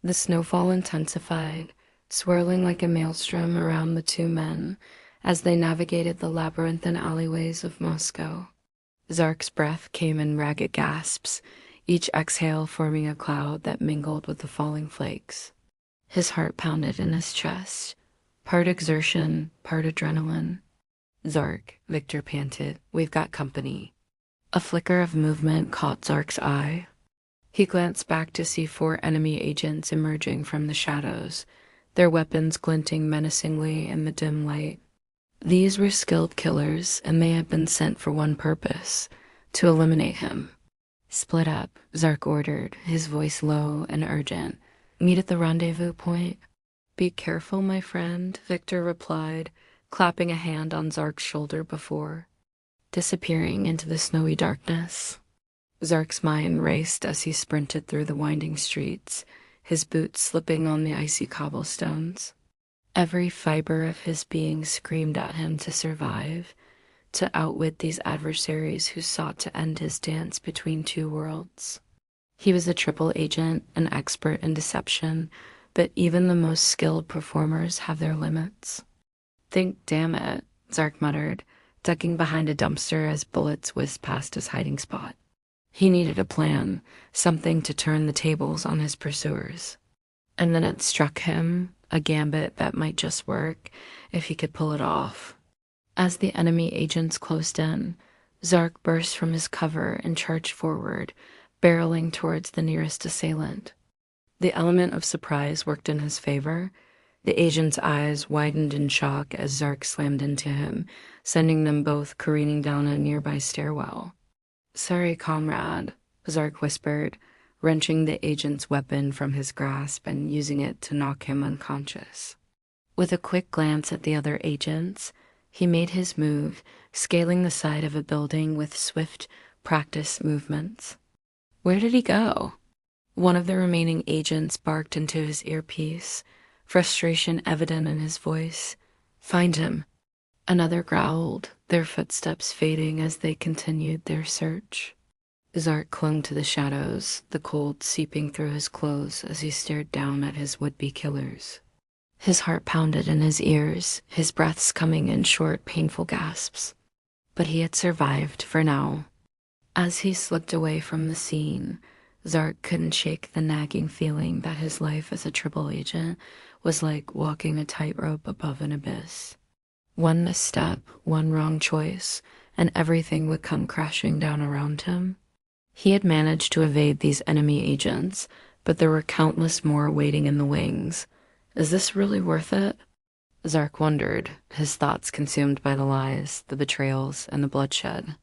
The snowfall intensified, swirling like a maelstrom around the two men as they navigated the labyrinthine alleyways of Moscow. Zark's breath came in ragged gasps, each exhale forming a cloud that mingled with the falling flakes. His heart pounded in his chest, part exertion, part adrenaline. "Zark," Victor panted, "we've got company." A flicker of movement caught Zark's eye. He glanced back to see four enemy agents emerging from the shadows, their weapons glinting menacingly in the dim light. These were skilled killers, and they had been sent for one purpose: to eliminate him. "Split up," Zark ordered, his voice low and urgent. "Meet at the rendezvous point." "Be careful, my friend," Victor replied, clapping a hand on Zark's shoulder before disappearing into the snowy darkness. Zark's mind raced as he sprinted through the winding streets, his boots slipping on the icy cobblestones. Every fiber of his being screamed at him to survive, to outwit these adversaries who sought to end his dance between two worlds. He was a triple agent, an expert in deception, but even the most skilled performers have their limits. "Think, damn it," Zark muttered, ducking behind a dumpster as bullets whizzed past his hiding spot. He needed a plan, something to turn the tables on his pursuers. And then it struck him, a gambit that might just work if he could pull it off. As the enemy agents closed in, Zark burst from his cover and charged forward, barreling towards the nearest assailant. The element of surprise worked in his favor. The agent's eyes widened in shock as Zark slammed into him, sending them both careening down a nearby stairwell. "Sorry, comrade," Zark whispered, wrenching the agent's weapon from his grasp and using it to knock him unconscious. With a quick glance at the other agents, he made his move, scaling the side of a building with swift, practiced movements. Where did he go? One of the remaining agents barked into his earpiece, frustration evident in his voice. "Find him." Another growled, their footsteps fading as they continued their search. Zark clung to the shadows, the cold seeping through his clothes as he stared down at his would-be killers. His heart pounded in his ears, his breaths coming in short, painful gasps. But he had survived for now. As he slipped away from the scene, Zark couldn't shake the nagging feeling that his life as a triple agent was like walking a tightrope above an abyss. One misstep, one wrong choice, and everything would come crashing down around him. He had managed to evade these enemy agents, but there were countless more waiting in the wings. Is this really worth it? Zark wondered, his thoughts consumed by the lies, the betrayals, and the bloodshed.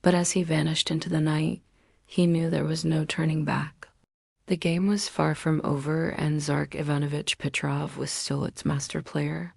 But as he vanished into the night, he knew there was no turning back. The game was far from over, and Zark Ivanovich Petrov was still its master player.